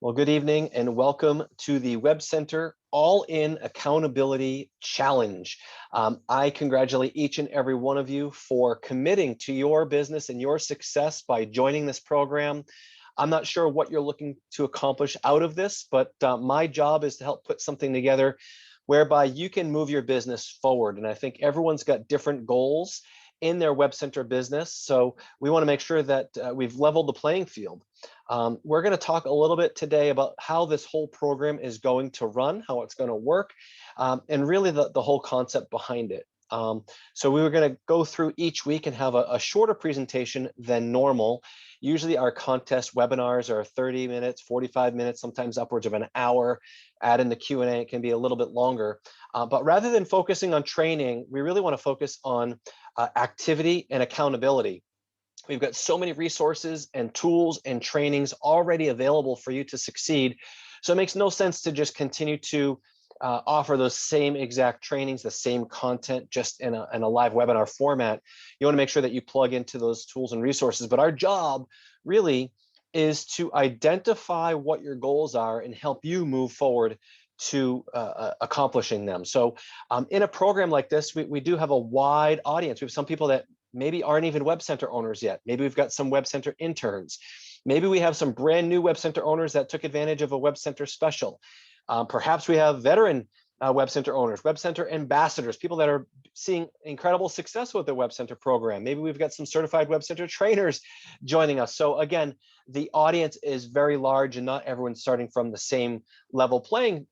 Well, good evening and welcome to the Web Center All-In Accountability Challenge. I congratulate each and every one of you for committing to your business and your success by joining this program. I'm not sure what you're looking to accomplish out of this, but my job is to help put something together whereby you can move your business forward. And I think everyone's got different goals in their Web Center business. So we want to make sure that we've leveled the playing field. We're going to talk a little bit today about how this whole program is going to run, how it's going to work, and really the whole concept behind it. So we were going to go through each week and have a shorter presentation than normal. Usually our contest webinars are 30 minutes, 45 minutes, sometimes upwards of an hour. Add in the Q&A, it can be a little bit longer. But rather than focusing on training, we really want to focus on activity and accountability. We've got so many resources and tools and trainings already available for you to succeed. So it makes no sense to just continue to offer those same exact trainings, the same content, just in a live webinar format. You want to make sure that you plug into those tools and resources. But our job really is to identify what your goals are and help you move forward to accomplishing them. So in a program like this, we do have a wide audience. We have some people that maybe aren't even Web Center owners yet. Maybe we've got some Web Center interns. Maybe we have some brand new Web Center owners that took advantage of a Web Center special. Perhaps we have veteran Web Center owners, Web Center ambassadors, people that are seeing incredible success with the Web Center program. Maybe we've got some certified Web Center trainers joining us. So again, the audience is very large and not everyone's starting from the same level playing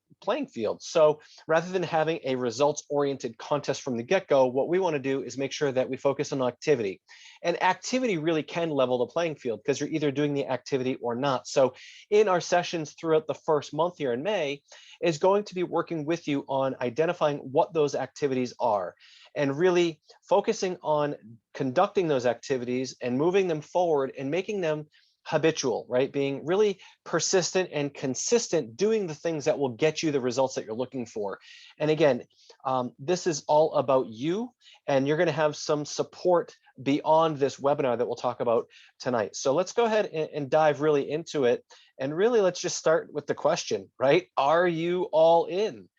field. So rather than having a results-oriented contest from the get-go, what we want to do is make sure that we focus on activity. And activity really can level the playing field because you're either doing the activity or not. So in our sessions throughout the first month here in May is going to be working with you on identifying what those activities are and really focusing on conducting those activities and moving them forward and making them habitual, right? Being really persistent and consistent, doing the things that will get you the results that you're looking for. And again, this is all about you, and you're going to have some support beyond this webinar that we'll talk about tonight. So let's go ahead and dive really into it. And really, let's just start with the question, right? Are you all in?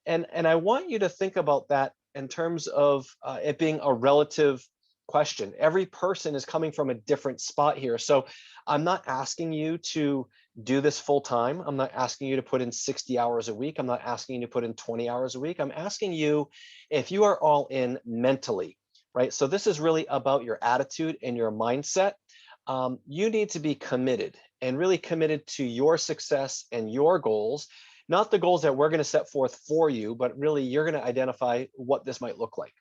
And I want you to think about that in terms of it being a relative question. Every person is coming from a different spot here. So I'm not asking you to do this full time. I'm not asking you to put in 60 hours a week. I'm not asking you to put in 20 hours a week. I'm asking you if you are all in mentally, right? So this is really about your attitude and your mindset. You need to be committed and really committed to your success and your goals, not the goals that we're going to set forth for you, but really you're going to identify what this might look like.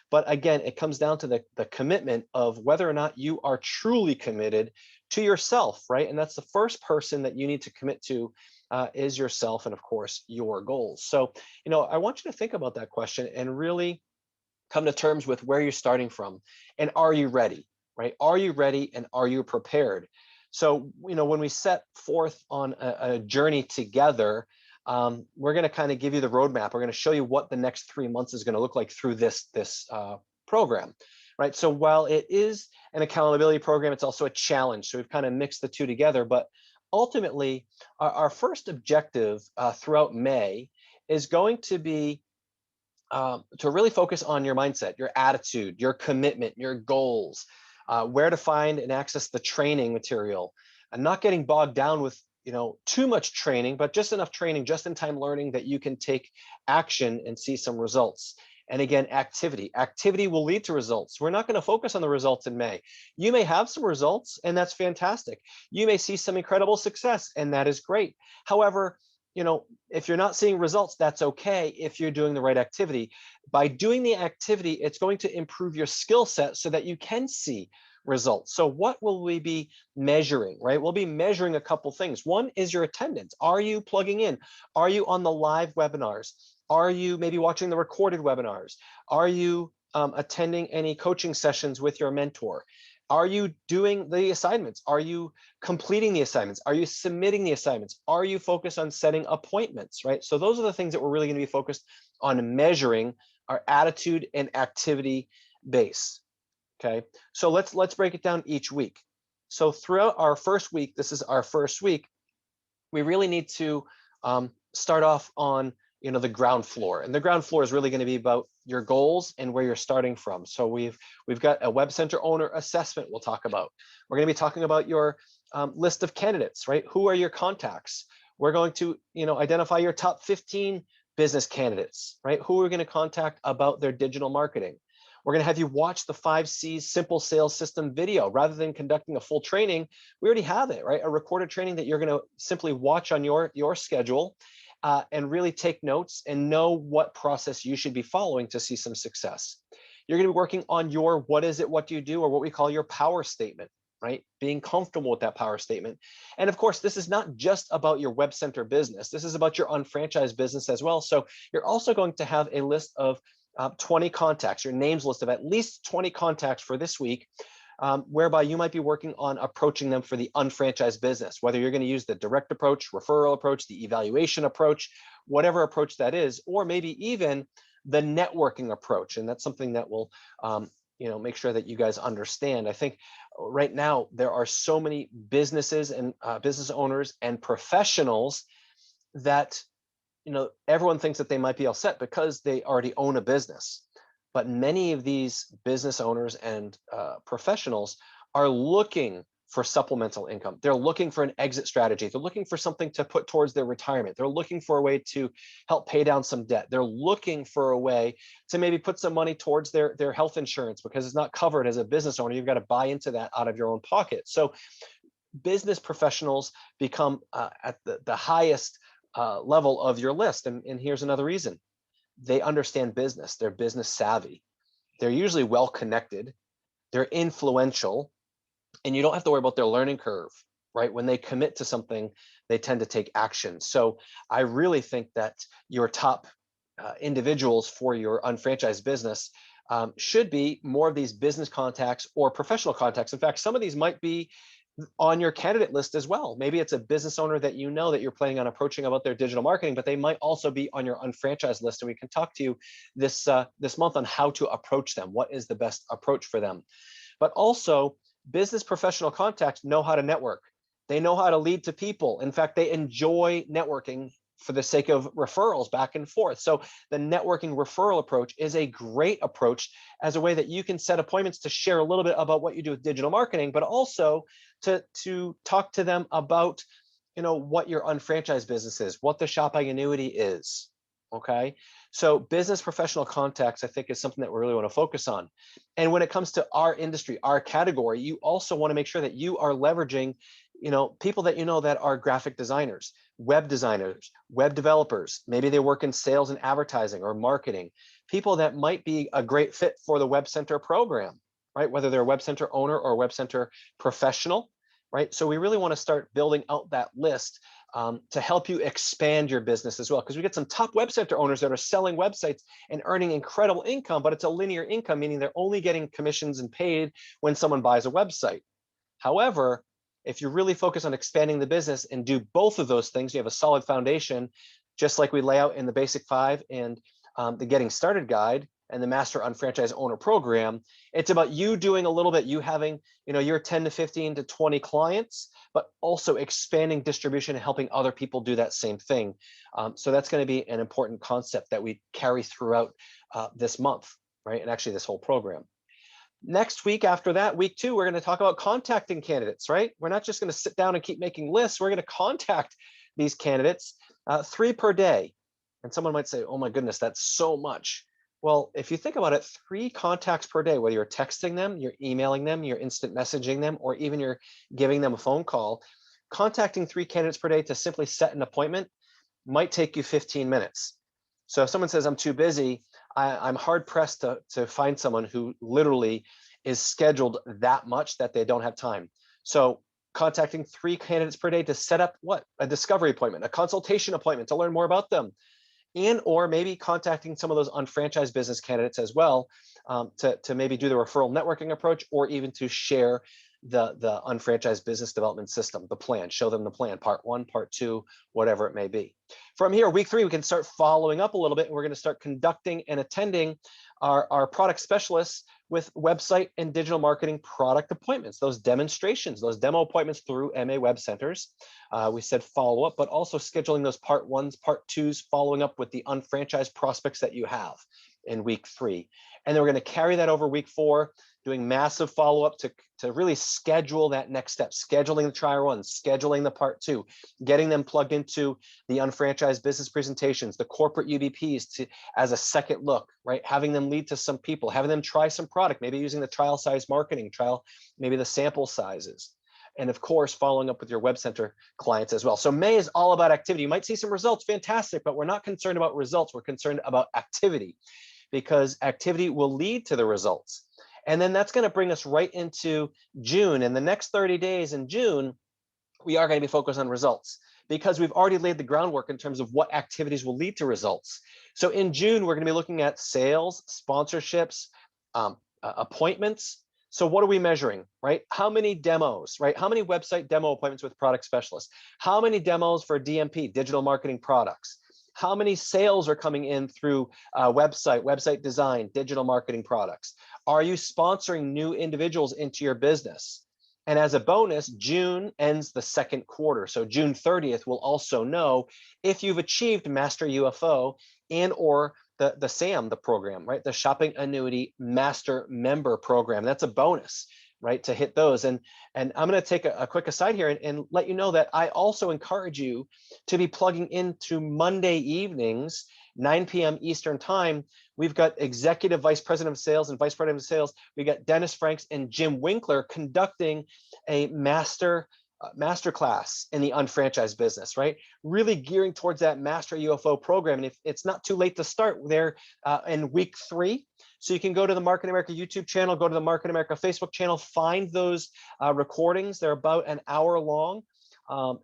But again, it comes down to the commitment of whether or not you are truly committed to yourself, right? And that's the first person that you need to commit to is yourself and, of course, your goals. So, I want you to think about that question and really come to terms with where you're starting from. And are you ready, right? Are you ready and are you prepared? So, when we set forth on a journey together, we're going to kind of give you the roadmap. We're going to show you what the next 3 months is going to look like through this program, right? So while it is an accountability program, it's also a challenge. So we've kind of mixed the two together. But ultimately, our first objective throughout May is going to be to really focus on your mindset, your attitude, your commitment, your goals, where to find and access the training material, and not getting bogged down with too much training, but just enough training, just in time learning that you can take action and see some results. And again, activity will lead to results. We're not going to focus on the results in May. You may have some results and that's fantastic. You may see some incredible success and that is great. However, if you're not seeing results, that's okay if you're doing the right activity. By doing the activity, it's going to improve your skill set so that you can see results. So what will we be measuring, right? We'll be measuring a couple things. One is your attendance. Are you plugging in? Are you on the live webinars? Are you maybe watching the recorded webinars? Are you attending any coaching sessions with your mentor? Are you doing the assignments? Are you completing the assignments? Are you submitting the assignments? Are you focused on setting appointments, right? So those are the things that we're really going to be focused on measuring our attitude and activity base. Okay, so let's break it down each week. So throughout our first week, this is our first week, we really need to start off on the ground floor, and the ground floor is really going to be about your goals and where you're starting from. So we've got a web center owner assessment we'll talk about. We're going to be talking about your list of candidates, right? Who are your contacts? We're going to identify your top 15 business candidates, right? Who are we going to contact about their digital marketing? We're going to have you watch the 5 C's simple sales system video. Rather than conducting a full training, we already have it, right? A recorded training that you're going to simply watch on your schedule, and really take notes and know what process you should be following to see some success. You're going to be working on your what is it, what do you do, or what we call your power statement, right? Being comfortable with that power statement. And of course, this is not just about your web center business. This is about your unfranchised business as well. So you're also going to have a list of 20 contacts, your names list of at least 20 contacts for this week, whereby you might be working on approaching them for the unfranchised business, whether you're going to use the direct approach, referral approach, the evaluation approach, whatever approach that is, or maybe even the networking approach. And that's something that will make sure that you guys understand. I think right now there are so many businesses and business owners and professionals that everyone thinks that they might be all set because they already own a business. But many of these business owners and professionals are looking for supplemental income. They're looking for an exit strategy. They're looking for something to put towards their retirement. They're looking for a way to help pay down some debt. They're looking for a way to maybe put some money towards their health insurance because it's not covered as a business owner. You've got to buy into that out of your own pocket. So business professionals become at the highest level of your list. And here's another reason. They understand business. They're business savvy. They're usually well connected. They're influential. And you don't have to worry about their learning curve, right? When they commit to something, they tend to take action. So I really think that your top individuals for your unfranchised business should be more of these business contacts or professional contacts. In fact, some of these might be on your candidate list as well. Maybe it's a business owner that that you're planning on approaching about their digital marketing, but they might also be on your unfranchised list. And we can talk to you this month on how to approach them. What is the best approach for them? But also, business professional contacts know how to network. They know how to lead to people. In fact, they enjoy networking for the sake of referrals back and forth. So the networking referral approach is a great approach as a way that you can set appointments to share a little bit about what you do with digital marketing, but also to talk to them about what your unfranchised business is, what the shopping annuity is. Okay, so business professional contacts, I think, is something that we really want to focus on. And when it comes to our industry, our category, you also want to make sure that you are leveraging people that that are graphic designers, web developers. Maybe they work in sales and advertising or marketing. People that might be a great fit for the Web Center program, right? Whether they're a Web Center owner or a Web Center professional, right? So we really want to start building out that list to help you expand your business as well, because we get some top Web Center owners that are selling websites and earning incredible income, but it's a linear income, meaning they're only getting commissions and paid when someone buys a website. However, if you really focus on expanding the business and do both of those things, you have a solid foundation, just like we lay out in the Basic 5 and the Getting Started Guide and the Master Unfranchised Owner Program. It's about you doing a little bit, you having your 10 to 15 to 20 clients, but also expanding distribution and helping other people do that same thing. So that's going to be an important concept that we carry throughout this month, right? And actually this whole program. Next week after that, week 2, we're going to talk about contacting candidates, right? We're not just going to sit down and keep making lists. We're going to contact these candidates 3 per day. And someone might say, oh my goodness, that's so much. Well, if you think about it, 3 contacts per day, whether you're texting them, you're emailing them, you're instant messaging them, or even you're giving them a phone call, contacting 3 candidates per day to simply set an appointment might take you 15 minutes. So if someone says, I'm too busy, I'm hard pressed to find someone who literally is scheduled that much that they don't have time. So contacting 3 candidates per day to set up a discovery appointment, a consultation appointment to learn more about them, and or maybe contacting some of those unfranchised business candidates as well, to maybe do the referral networking approach, or even to share the unfranchised business development system, the plan, show them the plan, part 1, part 2, whatever it may be. From here, week 3, we can start following up a little bit, and we're going to start conducting and attending our product specialists with website and digital marketing product appointments, those demonstrations, those demo appointments through MA Web Centers. We said follow up, but also scheduling those part ones, part twos, following up with the unfranchised prospects that you have in week 3. And then we're going to carry that over week 4, doing massive follow-up to really schedule that next step, scheduling the trial one, scheduling the part 2, getting them plugged into the unfranchised business presentations, the corporate UBPs as a second look, right? Having them lead to some people, having them try some product, maybe using the trial size marketing, maybe the sample sizes. And of course, following up with your Web Center clients as well. So May is all about activity. You might see some results, fantastic, but we're not concerned about results. We're concerned about activity, because activity will lead to the results. And then that's going to bring us right into June. In the next 30 days in June, we are going to be focused on results, because we've already laid the groundwork in terms of what activities will lead to results. So in June, we're going to be looking at sales, sponsorships, appointments. So what are we measuring, right? How many demos, right? How many website demo appointments with product specialists? How many demos for DMP, digital marketing products? How many sales are coming in through website design, digital marketing products? Are you sponsoring new individuals into your business? And as a bonus, June ends the second quarter. So June 30th, we'll also know if you've achieved Master UFO and or the SAM, the program, right? The Shopping Annuity Master Member Program. That's a bonus, right? To hit those. And I'm going to take a quick aside here and let you know that I also encourage you to be plugging into Monday evenings, 9 p.m. Eastern time. We've got Executive Vice President of Sales and Vice President of Sales. We got Dennis Franks and Jim Winkler conducting a masterclass in the unfranchised business, right? Really gearing towards that Master UFO program. And if it's not too late to start there in week 3, so you can go to the Market America YouTube channel, go to the Market America Facebook channel, find those recordings. They're about an hour long.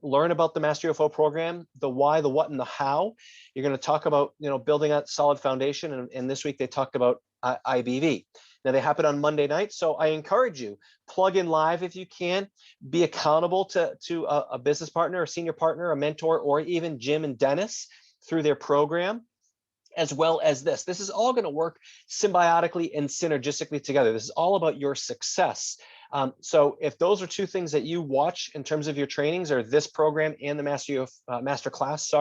Learn about the Master UFO program, the why, the what, and the how. You're going to talk about, building a solid foundation. And this week they talked about IBV. Now they happen on Monday night, so I encourage you, plug in live if you can, be accountable to a business partner, a senior partner, a mentor, or even Jim and Dennis through their program, as well as this. This is all going to work symbiotically and synergistically together. This is all about your success. So if those are two things that you watch in terms of your trainings, or this program and the master class,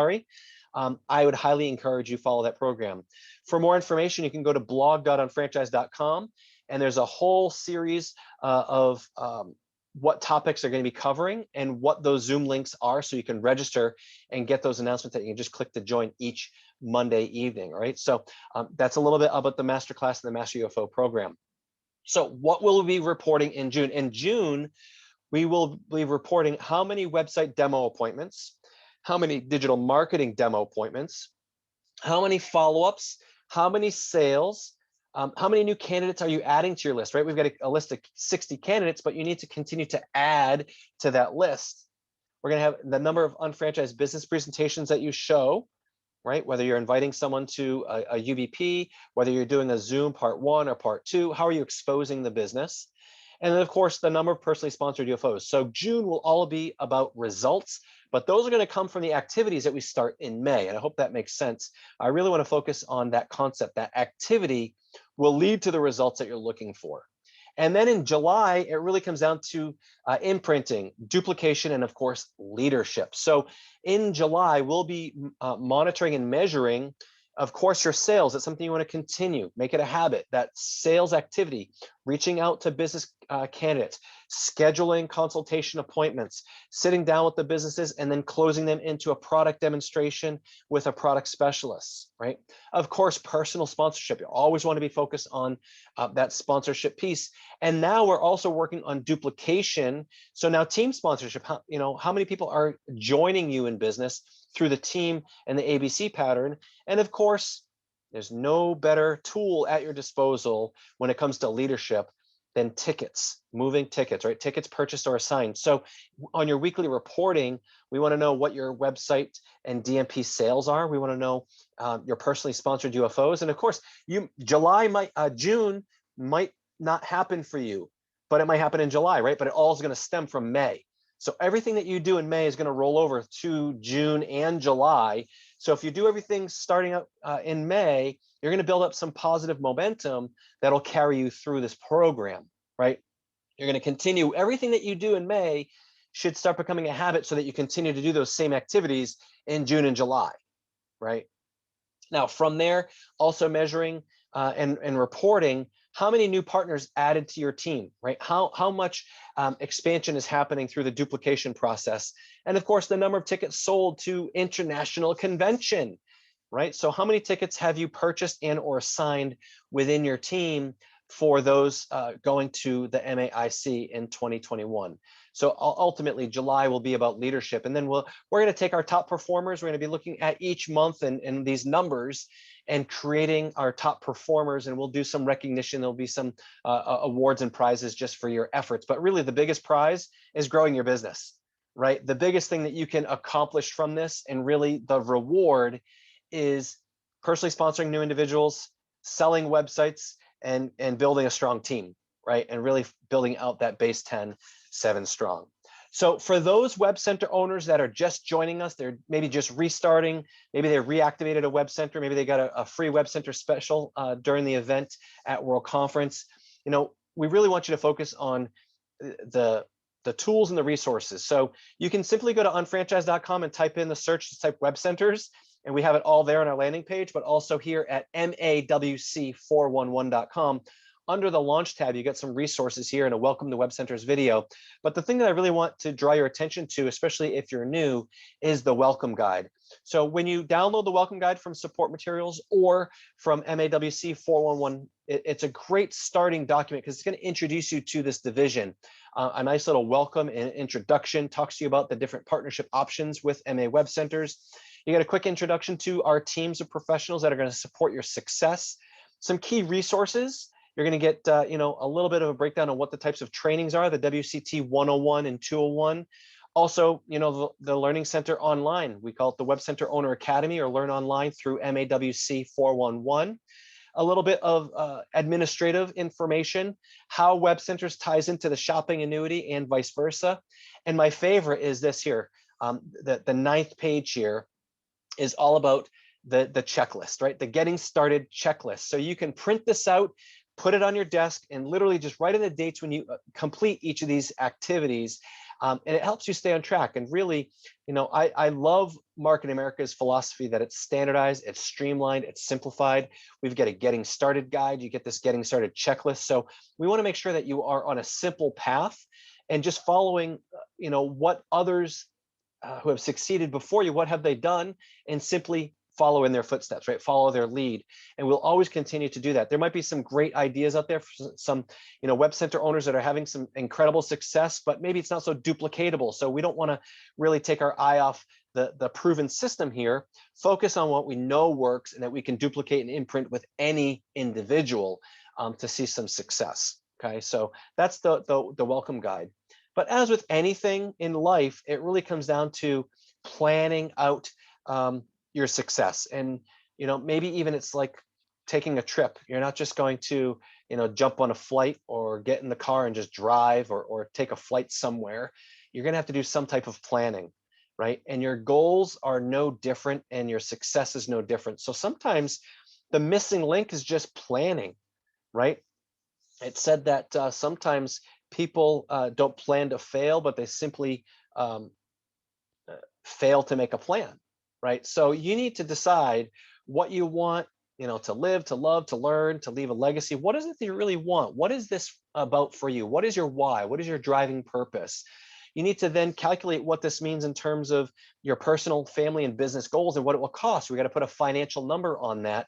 I would highly encourage you follow that program. For more information, you can go to blog.unfranchise.com, and there's a whole series of what topics are going to be covering and what those Zoom links are, so you can register and get those announcements that you can just click to join each Monday evening. All right, so that's a little bit about the masterclass and the Master UFO program. So what will we be reporting in June? In June, we will be reporting how many website demo appointments, how many digital marketing demo appointments, how many follow-ups, how many sales, how many new candidates are you adding to your list, right? We've got a list of 60 candidates, but you need to continue to add to that list. We're going to have the number of unfranchised business presentations that you show, right? Whether you're inviting someone to a UBP, whether you're doing a Zoom part 1 or part 2, how are you exposing the business? And then of course, the number of personally sponsored UFOs. So June will all be about results, but those are going to come from the activities that we start in May. And I hope that makes sense. I really want to focus on that concept. That activity will lead to the results that you're looking for. And then in July, it really comes down to imprinting, duplication, and of course, leadership. So in July, we'll be monitoring and measuring, of course, your sales. It's something you want to continue, make it a habit, that sales activity, reaching out to business candidates, scheduling consultation appointments, sitting down with the businesses, and then closing them into a product demonstration with a product specialist, right? Of course, personal sponsorship. You always want to be focused on that sponsorship piece. And now we're also working on duplication. So now team sponsorship, how many people are joining you in business through the team and the ABC pattern? And of course, there's no better tool at your disposal when it comes to leadership than tickets, moving tickets, right? Tickets purchased or assigned. So on your weekly reporting, we want to know what your website and DMP sales are. We want to know your personally sponsored UFOs. And of course, June might not happen for you, but it might happen in July, right? But it all is going to stem from May. So everything that you do in May is going to roll over to June and July. So if you do everything starting up in May, you're going to build up some positive momentum that'll carry you through this program, right? You're going to continue everything that you do in May should start becoming a habit so that you continue to do those same activities in June and July, right? Now, from there, also measuring and reporting how many new partners added to your team, right? How much expansion is happening through the duplication process. And of course, the number of tickets sold to international convention, right? So how many tickets have you purchased and or assigned within your team for those going to the MAIC in 2021? So ultimately, July will be about leadership. And then we're going to take our top performers. We're going to be looking at each month and these numbers and creating our top performers. And we'll do some recognition. There'll be some awards and prizes just for your efforts. But really, the biggest prize is growing your business, right? The biggest thing that you can accomplish from this, and really the reward, is personally sponsoring new individuals, selling websites, and building a strong team, right? And really building out that base 10, 7 strong. So for those web center owners that are just joining us, they're maybe just restarting, maybe they reactivated a web center, maybe they got a free web center special during the event at World Conference. You know, we really want you to focus on the tools and the resources. So you can simply go to unfranchise.com and type in the search, type web centers, and we have it all there on our landing page, but also here at mawc411.com. Under the launch tab, you get some resources here and a welcome to web centers video. But the thing that I really want to draw your attention to, especially if you're new, is the welcome guide. So when you download the welcome guide from support materials or from MAWC 411, it's a great starting document because it's going to introduce you to this division. A nice little welcome and introduction, talks to you about the different partnership options with MA Web Centers. You get a quick introduction to our teams of professionals that are going to support your success. Some key resources. You're going to get a little bit of a breakdown on what the types of trainings are, the WCT 101 and 201. Also, the Learning Center online. We call it the Web Center Owner Academy, or Learn Online through MAWC 411. A little bit of administrative information, how Web Centers ties into the shopping annuity and vice versa. And my favorite is this here. The 9th page here is all about the checklist, right? The getting started checklist. So you can print this out, put it on your desk, and literally just write in the dates when you complete each of these activities. And it helps you stay on track. And really, I love Marketing America's philosophy that it's standardized, it's streamlined, it's simplified. We've got a getting started guide. You get this getting started checklist. So we want to make sure that you are on a simple path and just following, what others who have succeeded before you, what have they done, and simply follow in their footsteps, right? Follow their lead. And we'll always continue to do that. There might be some great ideas out there for some, web center owners that are having some incredible success, but maybe it's not so duplicatable. So we don't want to really take our eye off the proven system here. Focus on what we know works and that we can duplicate and imprint with any individual to see some success. Okay, so that's the welcome guide. But as with anything in life, it really comes down to planning out your success. And, maybe even it's like taking a trip. You're not just going to, jump on a flight or get in the car and just drive or take a flight somewhere. You're going to have to do some type of planning, right? And your goals are no different and your success is no different. So sometimes the missing link is just planning, right? It said that sometimes people don't plan to fail, but they simply fail to make a plan, right? So you need to decide what you want, to live, to love, to learn, to leave a legacy. What is it that you really want? What is this about for you? What is your why? What is your driving purpose? You need to then calculate what this means in terms of your personal, family, and business goals and what it will cost. We got to put a financial number on that.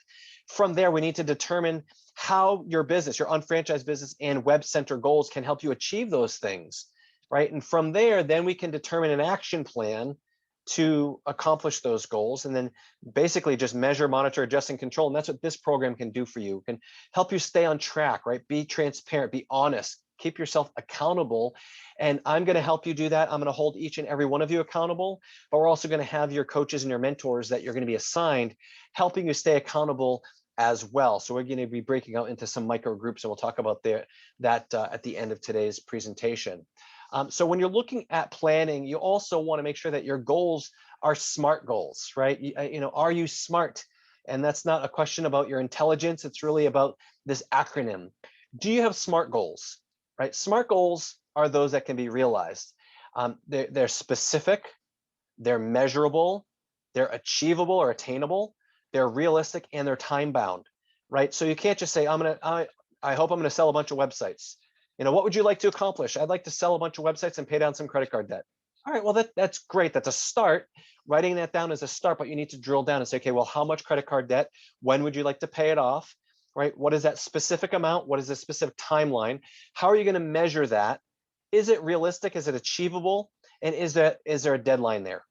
From there, we need to determine how your business, your unfranchised business and web center goals can help you achieve those things, right? And from there, then we can determine an action plan to accomplish those goals, and then basically just measure, monitor, adjust, and control. And that's what this program can do for you. It can help you stay on track, right? Be transparent, be honest, keep yourself accountable. And I'm going to help you do that. I'm going to hold each and every one of you accountable, but we're also going to have your coaches and your mentors that you're going to be assigned, helping you stay accountable as well. So we're going to be breaking out into some micro groups, and we'll talk about that at the end of today's presentation. So when you're looking at planning, you also want to make sure that your goals are SMART goals, right? Are you smart And that's not a question about your intelligence. It's really about this acronym. Do you have SMART goals, right? SMART goals are those that can be realized. They're specific, they're measurable, they're achievable or attainable, they're realistic, and they're time bound, right? So you can't just say, I hope I'm gonna sell a bunch of websites. What would you like to accomplish? I'd like to sell a bunch of websites and pay down some credit card debt. All right, well, that's great. That's a start. Writing that down is a start, but you need to drill down and say, okay, well, how much credit card debt? When would you like to pay it off? Right? What is that specific amount? What is the specific timeline? How are you going to measure that? Is it realistic? Is it achievable? And is there a deadline there?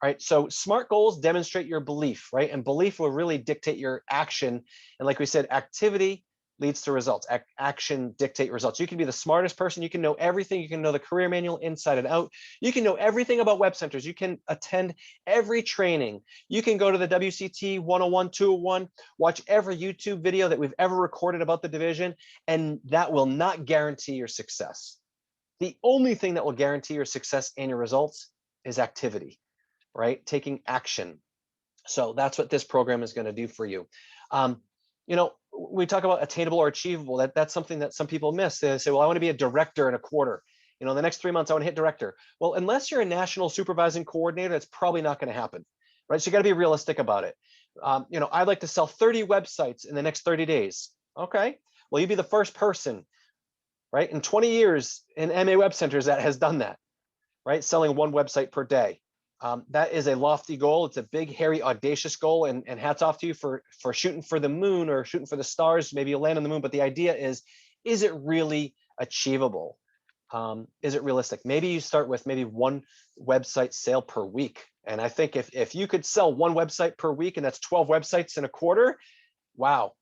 Right? So SMART goals demonstrate your belief, right? And belief will really dictate your action. And like we said, activity leads to results. Action dictate results. You can be the smartest person. You can know everything. You can know the career manual inside and out. You can know everything about web centers. You can attend every training. You can go to the WCT 101, 201, watch every YouTube video that we've ever recorded about the division, and that will not guarantee your success. The only thing that will guarantee your success and your results is activity, right? Taking action. So that's what this program is going to do for you. We talk about attainable or achievable. That's something that some people miss. They say, well, I want to be a director in a quarter. The next 3 months, I want to hit director. Well, unless you're a national supervising coordinator, that's probably not going to happen, right? So you got to be realistic about it. I'd like to sell 30 websites in the next 30 days. Okay. Well, you'd be the first person, right, in 20 years in MA Web Centers that has done that, right? Selling one website per day. That is a lofty goal. It's a big, hairy, audacious goal, and hats off to you for shooting for the moon or shooting for the stars. Maybe you'll land on the moon, but the idea is it really achievable? Is it realistic? Maybe you start with maybe one website sale per week. And I think if you could sell one website per week, and that's 12 websites in a quarter, wow,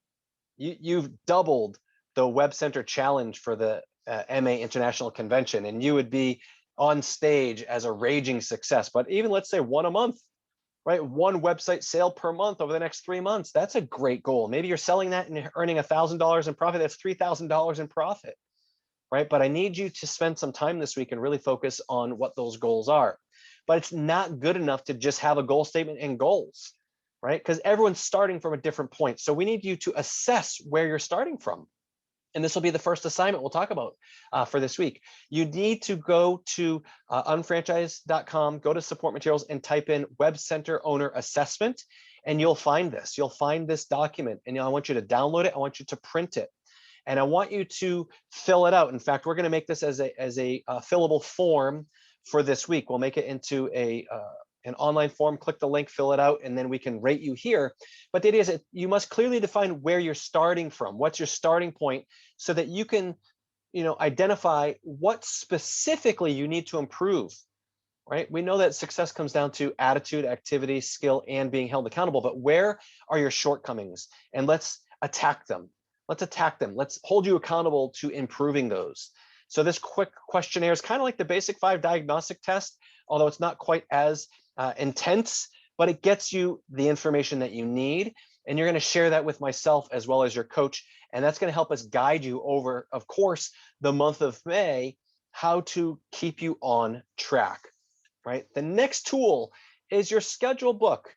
you've doubled the Web Center Challenge for the MA International Convention, and you would be on stage as a raging success. But even let's say one a month, right? One website sale per month over the next 3 months. That's a great goal. Maybe you're selling that and earning $1,000 in profit. That's $3,000 in profit, right? But I need you to spend some time this week and really focus on what those goals are. But it's not good enough to just have a goal statement and goals, right? Because everyone's starting from a different point. So we need you to assess where you're starting from. And this will be the first assignment we'll talk about for this week. You need to go to unfranchise.com, go to support materials, and type in Web Center Owner Assessment, and you'll find this. You'll find this document, and I want you to download it. I want you to print it, and I want you to fill it out. In fact, we're going to make this as a fillable form for this week. We'll make it into an online form. Click the link, fill it out, and then we can rate you here. But the idea is that you must clearly define where you're starting from. What's your starting point, so that you can, identify what specifically you need to improve, right? We know that success comes down to attitude, activity, skill, and being held accountable. But where are your shortcomings? And let's attack them. Let's attack them. Let's hold you accountable to improving those. So this quick questionnaire is kind of like the basic 5 diagnostic test, although it's not quite as intense, but it gets you the information that you need. And you're going to share that with myself as well as your coach. And that's going to help us guide you over, of course, the month of May, how to keep you on track, right? The next tool is your schedule book,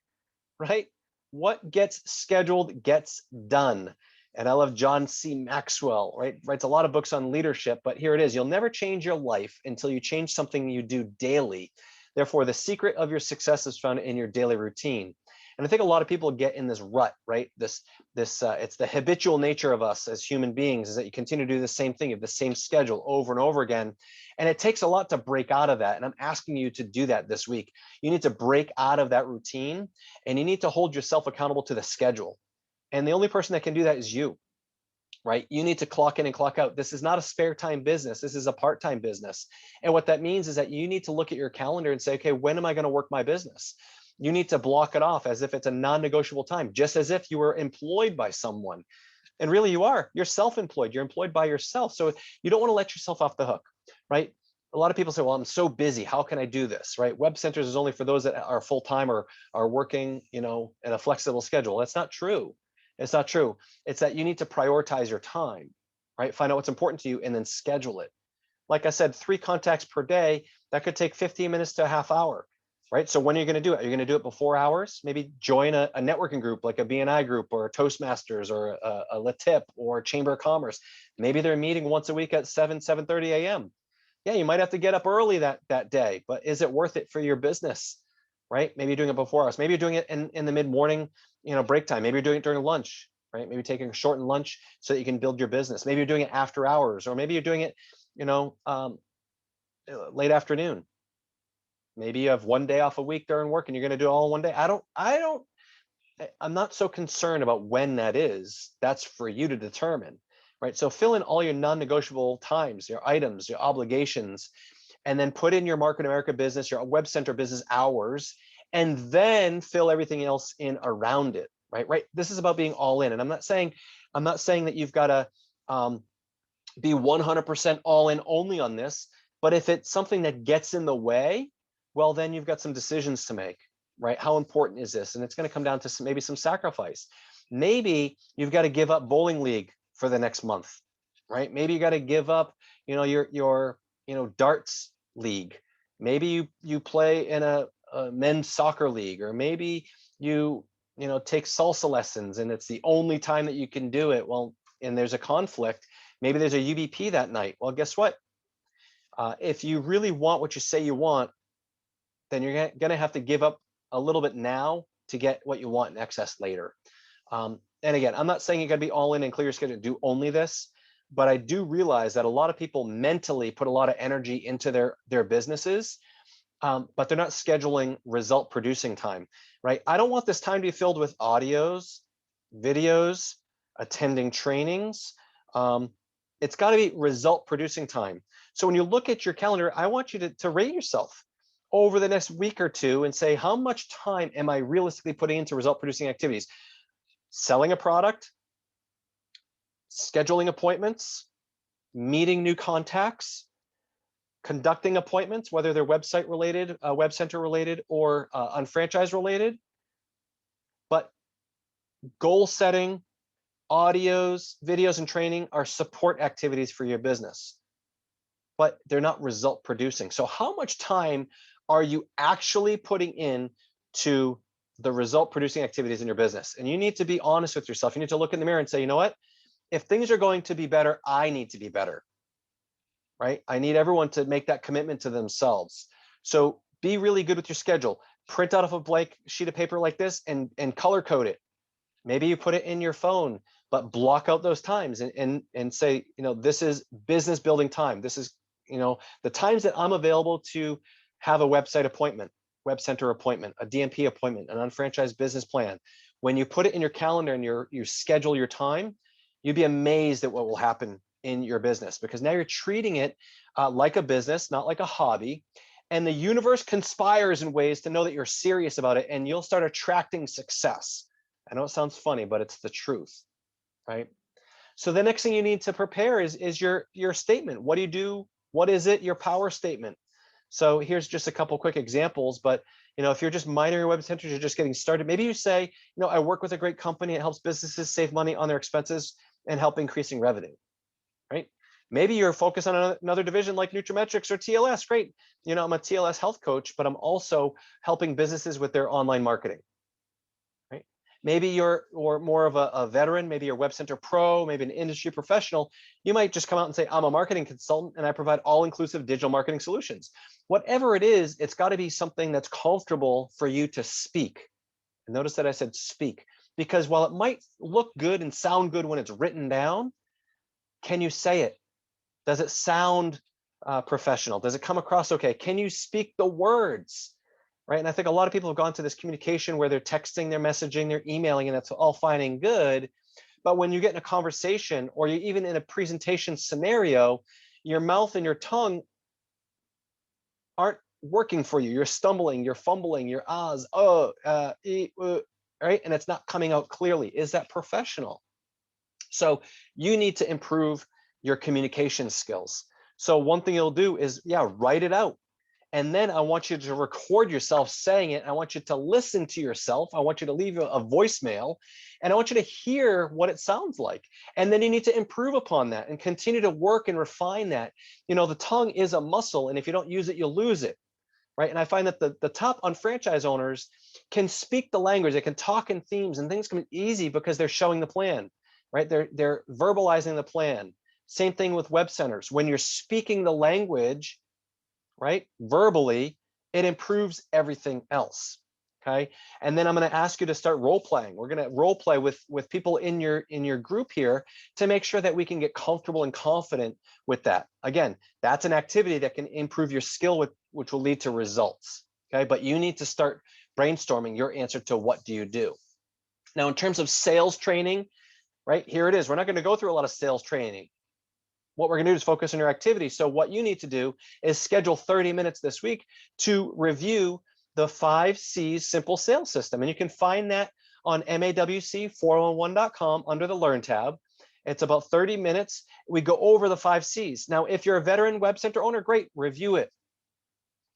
right? What gets scheduled gets done. And I love John C. Maxwell, right? Writes a lot of books on leadership, but here it is. You'll never change your life until you change something you do daily. Therefore, the secret of your success is found in your daily routine. And I think a lot of people get in this rut, right? It's the habitual nature of us as human beings, is that you continue to do the same thing, you have the same schedule over and over again. And it takes a lot to break out of that. And I'm asking you to do that this week. You need to break out of that routine, and you need to hold yourself accountable to the schedule. And the only person that can do that is you, right? You need to clock in and clock out. This is not a spare time business. This is a part-time business. And what that means is that you need to look at your calendar and say, okay, when am I going to work my business? You need to block it off as if it's a non-negotiable time, just as if you were employed by someone. And really you are. You're self-employed. You're employed by yourself. So you don't want to let yourself off the hook, right? A lot of people say, well, I'm so busy. How can I do this, right? Web Centers is only for those that are full-time or are working, in a flexible schedule. That's not true. It's not true. It's that you need to prioritize your time, right? Find out what's important to you and then schedule it. Like I said, 3 contacts per day, that could take 15 minutes to a half hour. right? So when are you going to do it? Are you going to do it before hours? Maybe join a networking group like a BNI group or a Toastmasters or a LaTip or Chamber of Commerce. Maybe they're meeting once a week at 7:30 a.m. Yeah, you might have to get up early that day, but is it worth it for your business, right? Maybe you're doing it before hours. Maybe you're doing it in the mid-morning, break time. Maybe you're doing it during lunch, right? Maybe taking a shortened lunch so that you can build your business. Maybe you're doing it after hours, or maybe you're doing it, late afternoon. Maybe you have one day off a week during work and you're going to do it all in one day. I'm not so concerned about when that is. That's for you to determine, right? So fill in all your non-negotiable times, your items, your obligations, and then put in your Market America business, your web center business hours, and then fill everything else in around it, right? Right. This is about being all in. And I'm not saying that you've got to be 100% all in only on this, but if it's something that gets in the way, well, then you've got some decisions to make, right? How important is this? And it's going to come down to maybe some sacrifice. Maybe you've got to give up bowling league for the next month, right? Maybe you got to give up, your darts league. Maybe you play in a men's soccer league, or maybe you take salsa lessons and it's the only time that you can do it. Well, and there's a conflict. Maybe there's a UBP that night. Well, guess what? If you really want what you say you want, then you're going to have to give up a little bit now to get what you want in excess later. And again, I'm not saying you got to be all in and clear your schedule to do only this, but I do realize that a lot of people mentally put a lot of energy into their businesses, but they're not scheduling result producing time, right? I don't want this time to be filled with audios, videos, attending trainings. It's got to be result producing time. So when you look at your calendar, I want you to rate yourself over the next week or two and say, how much time am I realistically putting into result producing activities? Selling a product, scheduling appointments, meeting new contacts, conducting appointments, whether they're website related, web center related, or unfranchise related. But goal setting, audios, videos, and training are support activities for your business, but they're not result producing. So how much time are you actually putting in to the result producing activities in your business? And you need to be honest with yourself. You need to look in the mirror and say, you know what? If things are going to be better, I need to be better, right? I need everyone to make that commitment to themselves. So be really good with your schedule. Print out of a blank sheet of paper like this and color code it. Maybe you put it in your phone, but block out those times and say, this is business building time. This is, the times that I'm available to have a website appointment, web center appointment, a DMP appointment, an unfranchised business plan. When you put it in your calendar and you schedule your time, you'd be amazed at what will happen in your business, because now you're treating it like a business, not like a hobby. And the universe conspires in ways to know that you're serious about it, and you'll start attracting success. I know it sounds funny, but it's the truth, right? So the next thing you need to prepare is your statement. What do you do? What is it? Your power statement. So here's just a couple quick examples, but if you're just minor your web centers, you're just getting started, maybe you say, I work with a great company. It helps businesses save money on their expenses and help increasing revenue, right? Maybe you're focused on another division like Nutrimetrics or TLS. Great. I'm a TLS health coach, but I'm also helping businesses with their online marketing. Maybe you're more of a veteran, maybe you're Web Center Pro, maybe an industry professional. You might just come out and say, I'm a marketing consultant and I provide all-inclusive digital marketing solutions. Whatever it is, it's got to be something that's comfortable for you to speak. And notice that I said speak, because while it might look good and sound good when it's written down, can you say it? Does it sound professional? Does it come across okay? Can you speak the words? Right. And I think a lot of people have gone to this communication where they're texting, they're messaging, they're emailing, and that's all fine and good. But when you get in a conversation, or you're even in a presentation scenario, your mouth and your tongue aren't working for you. You're stumbling, you're fumbling, you're ahs, right? And it's not coming out clearly. Is that professional? So you need to improve your communication skills. So one thing you'll do is, write it out. And then I want you to record yourself saying it. I want you to listen to yourself. I want you to leave a voicemail, and I want you to hear what it sounds like. And then you need to improve upon that and continue to work and refine that. The tongue is a muscle, and if you don't use it, you'll lose it, right? And I find that the top unfranchised owners can speak the language, they can talk in themes, and things can be easy because they're showing the plan, right? They're verbalizing the plan. Same thing with web centers. When you're speaking the language, right, verbally, it improves everything else. Okay. And then I'm going to ask you to start role playing. We're going to role play with people in your group here to make sure that we can get comfortable and confident with that. Again, that's an activity that can improve your skill, which will lead to results. Okay. But you need to start brainstorming your answer to what do you do. Now, in terms of sales training, right, here it is. We're not going to go through a lot of sales training. What we're going to do is focus on your activity. So what you need to do is schedule 30 minutes this week to review the 5 C's simple sales system. And you can find that on mawc411.com under the Learn tab. It's about 30 minutes. We go over the 5 C's. Now, if you're a veteran web center owner, great, review it.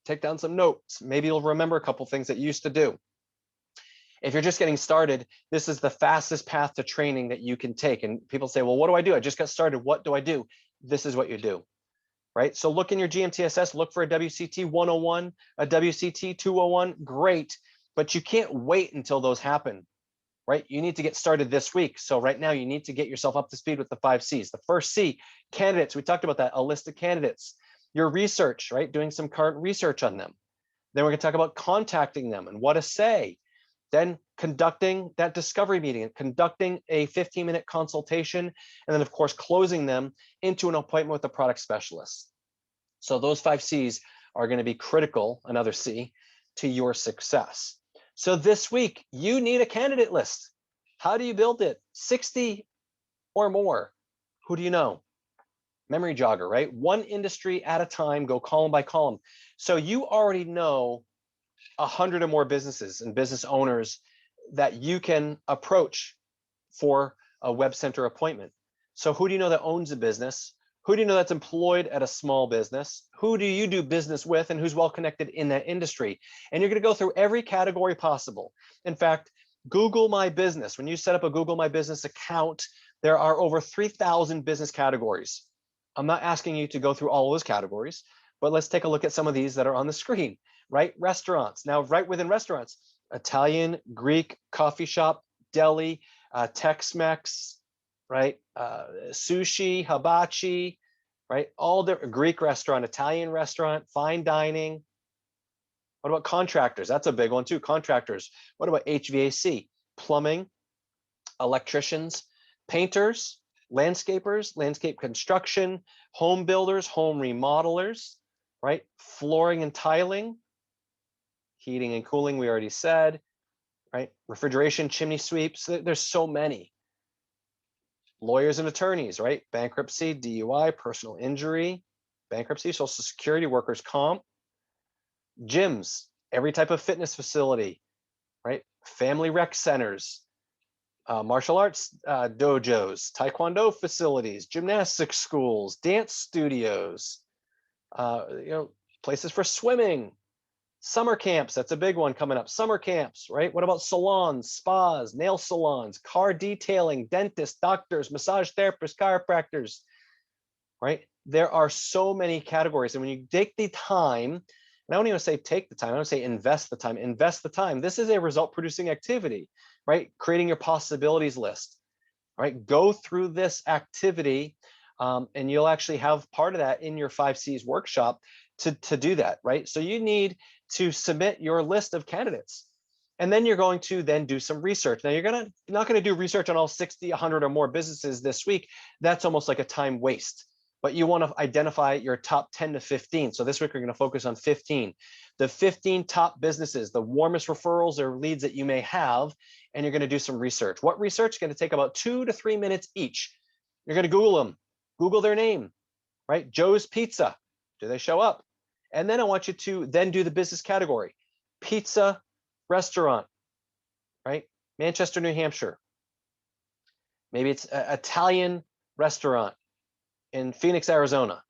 Take down some notes. Maybe you'll remember a couple things that you used to do. If you're just getting started, this is the fastest path to training that you can take. And people say, well, what do I do? I just got started. What do I do? This is what you do, right? So look in your GMTSS, look for a WCT 101, a WCT 201, great, but you can't wait until those happen, right? You need to get started this week. So right now you need to get yourself up to speed with the 5 C's. The first C, candidates. We talked about that, a list of candidates. Your research, right? Doing some current research on them. Then we're going to talk about contacting them and what to say. Then conducting that discovery meeting, conducting a 15-minute consultation, and then of course, closing them into an appointment with a product specialist. So those 5 C's are going to be critical, another C, to your success. So this week, you need a candidate list. How do you build it? 60 or more. Who do you know? Memory jogger, right? One industry at a time, go column by column. So you already know 100 or more businesses and business owners that you can approach for a web center appointment. So who do you know that owns a business? Who do you know that's employed at a small business? Who do you do business with and who's well connected in that industry? And you're going to go through every category possible. In fact, Google My Business. When you set up a Google My Business account, there are over 3,000 business categories. I'm not asking you to go through all those categories, but let's take a look at some of these that are on the screen, right? Restaurants. Now, right within restaurants, Italian, Greek, coffee shop, deli, Tex-Mex, right? Sushi, hibachi, right? All the Greek restaurant, Italian restaurant, fine dining. What about contractors? That's a big one too. Contractors. What about HVAC, plumbing, electricians, painters, landscapers, landscape construction, home builders, home remodelers, right? Flooring and tiling, heating and cooling, we already said, right? Refrigeration, chimney sweeps, there's so many. Lawyers and attorneys, right? Bankruptcy, DUI, personal injury, bankruptcy, Social Security, workers' comp, gyms, every type of fitness facility, right? Family rec centers, martial arts dojos, taekwondo facilities, gymnastics schools, dance studios, places for swimming, summer camps. That's a big one coming up. Summer camps, right? What about salons, spas, nail salons, car detailing, dentists, doctors, massage therapists, chiropractors, right? There are so many categories. And when you take the time, and I don't even say take the time, I don't say invest the time, invest the time. This is a result producing activity, right? Creating your possibilities list, right? Go through this activity and you'll actually have part of that in your 5 C's workshop to do that, right? So you need to submit your list of candidates. And then you're going to then do some research. Now you're not going to do research on all 60, 100 or more businesses this week. That's almost like a time waste. But you want to identify your top 10 to 15. So this week we're going to focus on 15. The 15 top businesses, the warmest referrals or leads that you may have, and you're going to do some research. What research is going to take about 2 to 3 minutes each. You're going to Google them, Google their name, right? Joe's Pizza. Do they show up? And then I want you to then do the business category. Pizza, restaurant, right? Manchester, New Hampshire. Maybe it's an Italian restaurant in Phoenix, Arizona,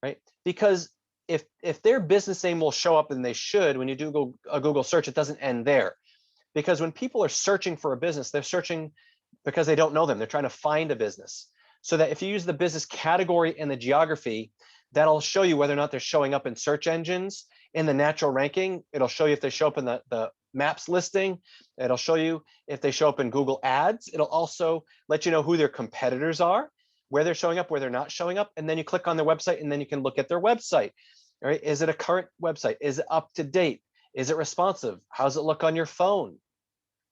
right? Because if their business name will show up, and they should, when you do a Google search, it doesn't end there. Because when people are searching for a business, they're searching because they don't know them. They're trying to find a business. So that if you use the business category and the geography, that'll show you whether or not they're showing up in search engines in the natural ranking. It'll show you if they show up in the maps listing. It'll show you if they show up in Google Ads. It'll also let you know who their competitors are, where they're showing up, where they're not showing up. And then you click on their website, and then you can look at their website. All right, is it a current website? Is it up to date? Is it responsive? How does it look on your phone?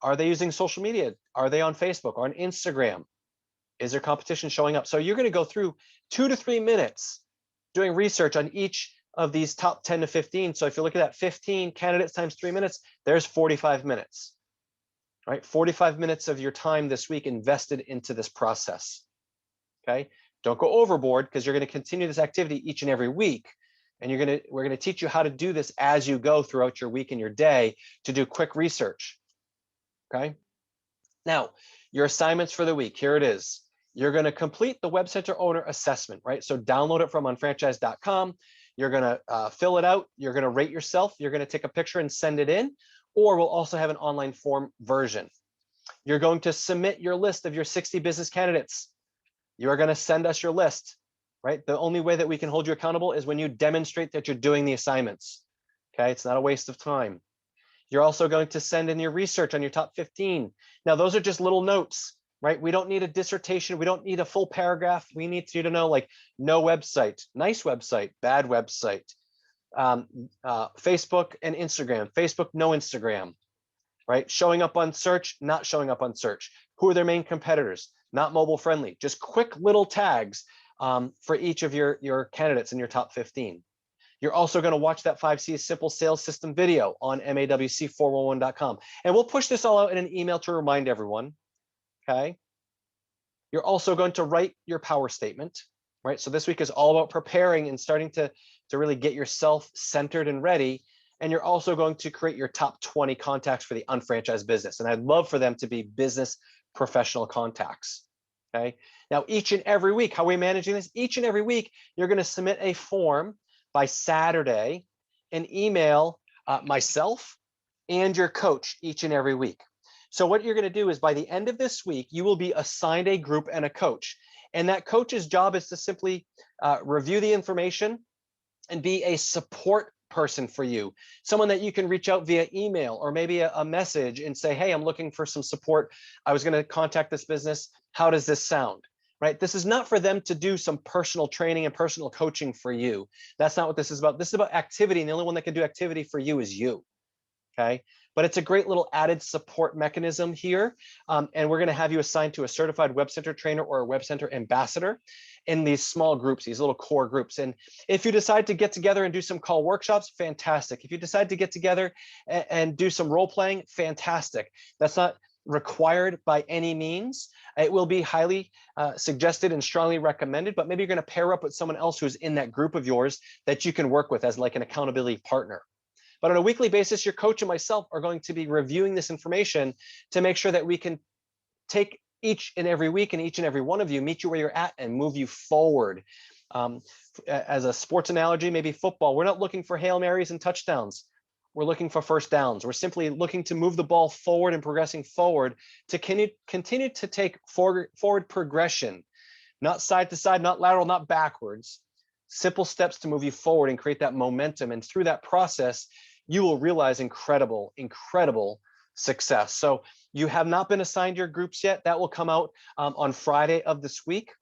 Are they using social media? Are they on Facebook or on Instagram? Is there competition showing up? So you're going to go through 2 to 3 minutes doing research on each of these top 10 to 15. So if you look at that 15 candidates times 3 minutes, there's 45 minutes, right? 45 minutes of your time this week invested into this process, okay? Don't go overboard, because you're going to continue this activity each and every week. And we're going to teach you how to do this as you go throughout your week and your day to do quick research, okay? Now, your assignments for the week, here it is. You're going to complete the Web Center Owner Assessment, right? So download it from unfranchised.com. You're going to fill it out. You're going to rate yourself. You're going to take a picture and send it in, or we'll also have an online form version. You're going to submit your list of your 60 business candidates. You're going to send us your list, right? The only way that we can hold you accountable is when you demonstrate that you're doing the assignments, okay? It's not a waste of time. You're also going to send in your research on your top 15. Now, those are just little notes, right? We don't need a dissertation. We don't need a full paragraph. We need you to know, like, no website, nice website, bad website, Facebook and Instagram, Facebook, no Instagram, right? Showing up on search, not showing up on search. Who are their main competitors? Not mobile friendly. Just quick little tags for each of your candidates in your top 15. You're also going to watch that 5C Simple Sales System video on mawc411.com. And we'll push this all out in an email to remind everyone, okay? You're also going to write your power statement, right? So this week is all about preparing and starting to really get yourself centered and ready. And you're also going to create your top 20 contacts for the unfranchised business. And I'd love for them to be business professional contacts, okay? Now, each and every week, how are we managing this? Each and every week, you're going to submit a form by Saturday and email myself and your coach each and every week. So what you're going to do is, by the end of this week, you will be assigned a group and a coach. And that coach's job is to simply review the information and be a support person for you, someone that you can reach out via email or maybe a message and say, hey, I'm looking for some support. I was going to contact this business. How does this sound? Right? This is not for them to do some personal training and personal coaching for you. That's not what this is about. This is about activity, and the only one that can do activity for you is you, okay? But it's a great little added support mechanism here, and we're going to have you assigned to a certified Web Center trainer or a Web Center ambassador in these small groups, these little core groups. And if you decide to get together and do some call workshops, fantastic. If you decide to get together and do some role playing, fantastic. That's not required by any means. It will be highly suggested and strongly recommended, but maybe you're going to pair up with someone else who's in that group of yours that you can work with as like an accountability partner. But on a weekly basis, your coach and myself are going to be reviewing this information to make sure that we can take each and every week and each and every one of you, meet you where you're at and move you forward. As a sports analogy, maybe football, we're not looking for Hail Marys and touchdowns. We're looking for first downs. We're simply looking to move the ball forward and progressing forward to continue to take forward progression, not side to side, not lateral, not backwards. Simple steps to move you forward and create that momentum. And through that process, you will realize incredible, incredible success. So you have not been assigned your groups yet. That will come out on Friday of this week.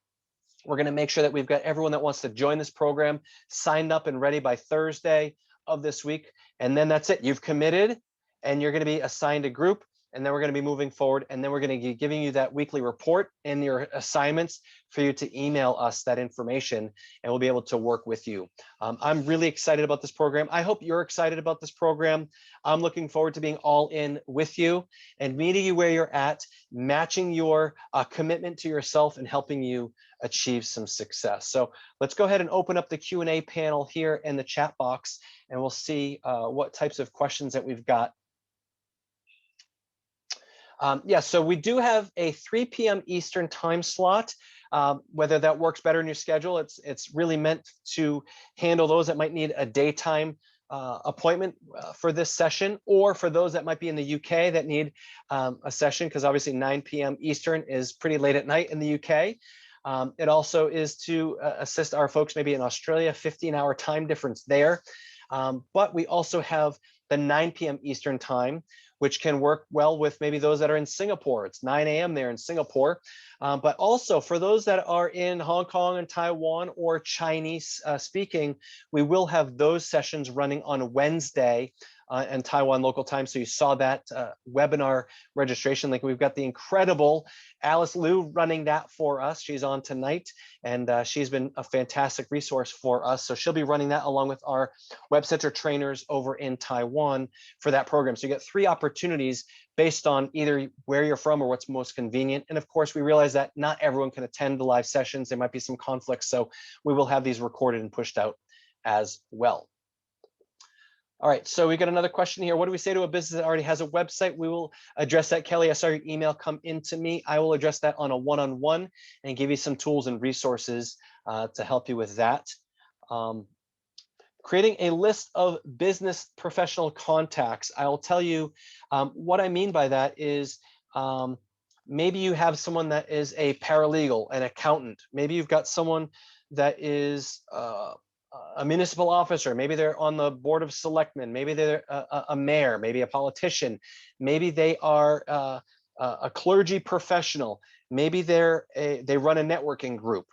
We're going to make sure that we've got everyone that wants to join this program signed up and ready by Thursday of this week. And then that's it. You've committed and you're going to be assigned a group, and then we're going to be moving forward. And then we're going to be giving you that weekly report and your assignments for you to email us that information, and we'll be able to work with you. I'm really excited about this program. I hope you're excited about this program. I'm looking forward to being all in with you and meeting you where you're at, matching your commitment to yourself and helping you achieve some success. So let's go ahead and open up the Q&A panel here in the chat box, and we'll see what types of questions that we've got. Yeah, so we do have a 3 p.m. Eastern time slot. Whether that works better in your schedule, it's really meant to handle those that might need a daytime appointment for this session, or for those that might be in the UK that need a session, because obviously 9 p.m. Eastern is pretty late at night in the UK. It also is to assist our folks maybe in Australia, 15-hour time difference there. But we also have the 9 p.m. Eastern time, which can work well with maybe those that are in Singapore. It's 9 a.m. there in Singapore. But also for those that are in Hong Kong and Taiwan or Chinese speaking, we will have those sessions running on Wednesday and Taiwan local time. So you saw that webinar registration link. We've got the incredible Alice Liu running that for us. She's on tonight, and she's been a fantastic resource for us. So she'll be running that along with our Web Center trainers over in Taiwan for that program. So you get 3 opportunities based on either where you're from or what's most convenient. And of course, we realize that not everyone can attend the live sessions. There might be some conflicts. So we will have these recorded and pushed out as well. All right, so we got another question here. What do we say to a business that already has a website? We will address that. Kelly, I saw your email come into me. I will address that on a one-on-one and give you some tools and resources to help you with that. Creating a list of business professional contacts. I'll tell you what I mean by that is maybe you have someone that is a paralegal, an accountant. Maybe you've got someone that is a municipal officer, maybe they're on the board of selectmen, maybe they're a mayor, maybe a politician, maybe they are a clergy professional, maybe they run a networking group,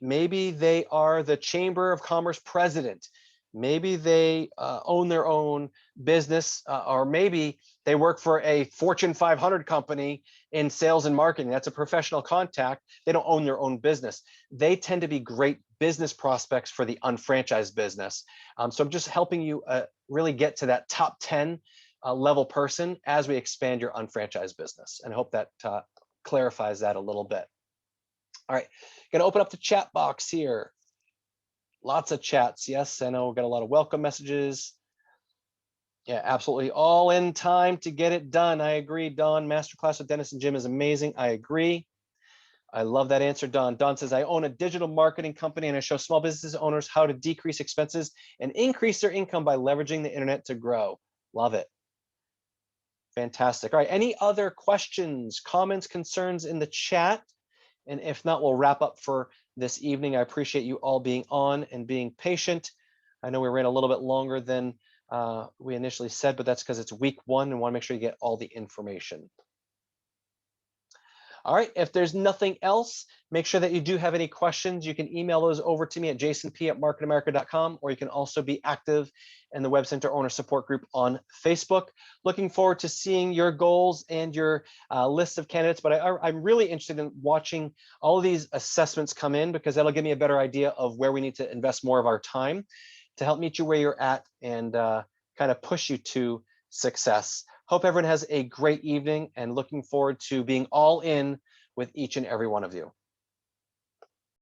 maybe they are the Chamber of Commerce president, maybe they own their own business, or maybe they work for a Fortune 500 company in sales and marketing. That's a professional contact. They don't own their own business. They tend to be great business prospects for the unfranchised business. So I'm just helping you really get to that top 10 level person as we expand your unfranchised business. And I hope that clarifies that a little bit. All right, gonna open up the chat box here. Lots of chats. Yes, I know we've got a lot of welcome messages. Yeah, absolutely. All in time to get it done. I agree, Don. Masterclass with Dennis and Jim is amazing. I agree. I love that answer, Don. Don says, I own a digital marketing company and I show small business owners how to decrease expenses and increase their income by leveraging the internet to grow. Love it. Fantastic. All right, any other questions, comments, concerns in the chat? And if not, we'll wrap up for this evening. I appreciate you all being on and being patient. I know we ran a little bit longer than we initially said, but that's because it's week 1 and want to make sure you get all the information. All right, if there's nothing else, make sure that you do have any questions. You can email those over to me at jasonp@marketamerica.com, or you can also be active in the Web Center Owner Support Group on Facebook. Looking forward to seeing your goals and your list of candidates, but I'm really interested in watching all of these assessments come in because that'll give me a better idea of where we need to invest more of our time to help meet you where you're at and kind of push you to success. Hope everyone has a great evening and looking forward to being all in with each and every one of you.